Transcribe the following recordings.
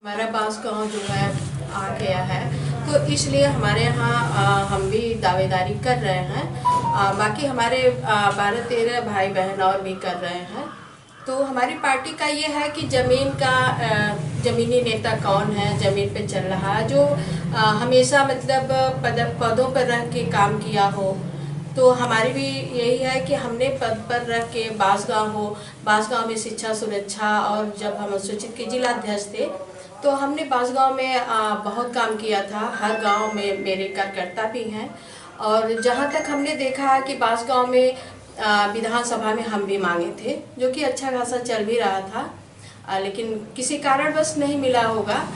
हमारा बांसगांव जो है आ गया है, तो इसलिए हमारे यहाँ हम भी दावेदारी कर रहे हैं। बाकी हमारे 12-13 भाई बहन और भी कर रहे हैं। तो हमारी पार्टी का ये है कि ज़मीनी नेता कौन है, ज़मीन पे चल रहा है, जो हमेशा मतलब पदों पर रह के काम किया हो। तो हमारी भी यही है कि हमने पद पर रख के बांसगांव में शिक्षा सुरक्षा, और जब हम अनुसूचित के जिलाध्यक्ष थे तो हमने बांसगांव में बहुत काम किया था। हर गांव में मेरे कार्यकर्ता भी हैं, और जहां तक हमने देखा है कि बांसगांव में विधानसभा में हम भी मांगे थे, जो कि अच्छा खासा चल भी रहा था, लेकिन किसी कारणवश नहीं मिला होगा।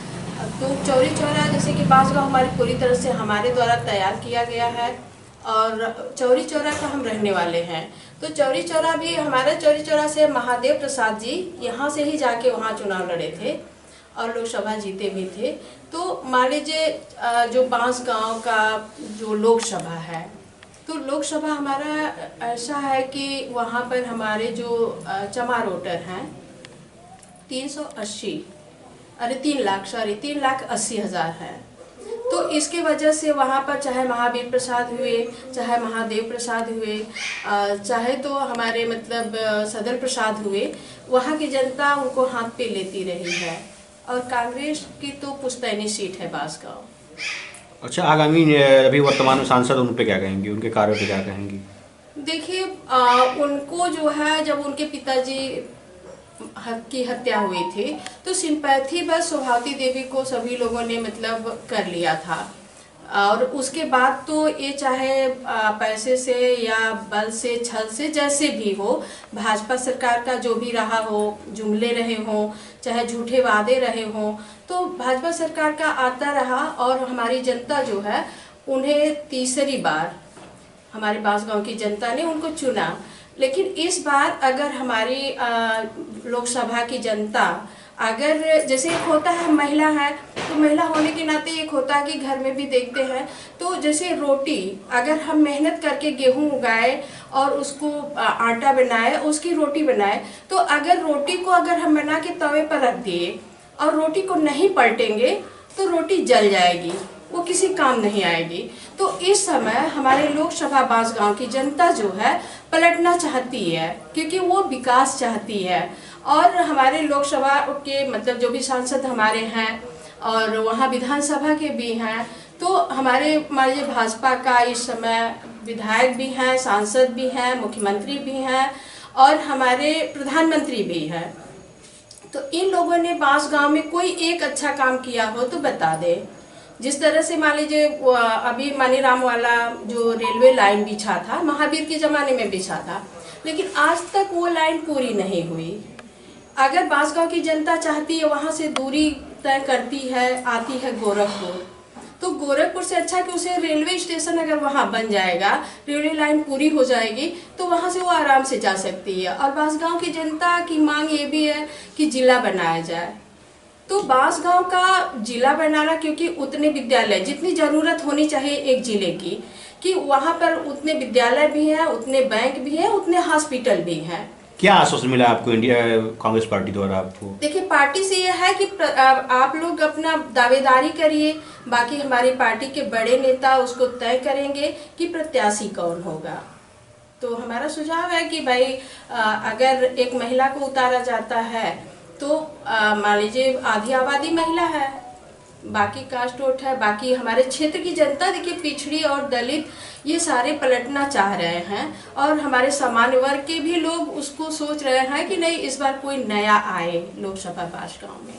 तो चौरी चौरा जैसे कि बांसगांव हमारी पूरी तरह से हमारे द्वारा तैयार किया गया है, और चौरी चौरा का हम रहने वाले हैं। तो चौरी चौरा भी हमारा, चौरी चौरा से महादेव प्रसाद जी यहाँ से ही जाके वहाँ चुनाव लड़े थे और लोकसभा जीते भी थे। तो मान लीजिए जो बांसगांव का जो लोकसभा है, तो लोकसभा हमारा ऐसा है कि वहाँ पर हमारे जो चमार वोटर हैं 3,80,000 हैं। तो इसके वजह से वहाँ पर चाहे महावीर प्रसाद हुए, चाहे महादेव प्रसाद हुए, चाहे तो हमारे मतलब सदर प्रसाद हुए, वहाँ की जनता उनको हाथ पे लेती रही है। और कांग्रेस की तो पुश्तैनी सीट है बांसगांव। अच्छा, आगामी अभी वर्तमान में सांसद उन पे क्या कहेंगी, उनके कार्यों पे क्या कहेंगी? देखिए उनको जो है, जब उनके पिताजी की हत्या हुई थी तो सिंपैथी बस शोभावती देवी को सभी लोगों ने मतलब कर लिया था, और उसके बाद तो ये चाहे पैसे से या बल से, छल से, जैसे भी हो, भाजपा सरकार का जो भी रहा हो, जुमले रहे हों, चाहे झूठे वादे रहे हों, तो भाजपा सरकार का आता रहा। और हमारी जनता जो है, उन्हें तीसरी बार हमारे बांसगांव की जनता ने उनको चुना। लेकिन इस बार अगर हमारी लोकसभा की जनता, अगर जैसे एक होता है महिला है, तो महिला होने के नाते एक होता है कि घर में भी देखते हैं, तो जैसे रोटी अगर हम मेहनत करके गेहूं उगाए और उसको आटा बनाए, उसकी रोटी बनाए, तो अगर रोटी को अगर हम बना के तवे पर रख दिए और रोटी को नहीं पलटेंगे तो रोटी जल जाएगी, वो किसी काम नहीं आएगी। तो इस समय हमारे लोकसभा बांसगांव की जनता जो है पलटना चाहती है, क्योंकि वो विकास चाहती है। और हमारे लोकसभा के मतलब जो भी सांसद हमारे हैं और वहाँ विधानसभा के भी हैं, तो हमारे भाजपा का इस समय विधायक भी हैं, सांसद भी हैं, मुख्यमंत्री भी हैं और हमारे प्रधानमंत्री भी हैं। तो इन लोगों ने बांसगांव में कोई एक अच्छा काम किया हो तो बता दे। जिस तरह से मान लीजिए अभी मानीराम वाला जो रेलवे लाइन बिछा था, महावीर के ज़माने में बिछा था, लेकिन आज तक वो लाइन पूरी नहीं हुई। अगर बांसगांव की जनता चाहती है, वहाँ से दूरी तय करती है, आती है गोरखपुर, तो गोरखपुर से अच्छा कि उसे रेलवे स्टेशन अगर वहाँ बन जाएगा, रेलवे लाइन पूरी हो जाएगी, तो वहाँ से वो आराम से जा सकती है। और बांसगांव की जनता की मांग ये भी है कि जिला बनाया जाए। तो बांसगांव का जिला बनाना, क्योंकि उतने विद्यालय, जितनी ज़रूरत होनी चाहिए एक जिले की, कि वहाँ पर उतने विद्यालय भी हैं, उतने बैंक भी हैं, उतने हॉस्पिटल भी हैं। क्या आश्वासन मिला आपको इंडिया कांग्रेस पार्टी द्वारा आपको? देखिए, पार्टी से यह है कि आप लोग अपना दावेदारी करिए, बाकी हमारी पार्टी के बड़े नेता उसको तय करेंगे कि प्रत्याशी कौन होगा। तो हमारा सुझाव है कि भाई अगर एक महिला को उतारा जाता है तो मान लीजिए आधी आबादी महिला है, बाकी कास्ट वोट है, बाकी हमारे क्षेत्र की जनता देखिए पिछड़ी और दलित ये सारे पलटना चाह रहे हैं, और हमारे सामान्य वर्ग के भी लोग उसको सोच रहे हैं कि नहीं, इस बार कोई नया आए लोकसभा बांसगांव में।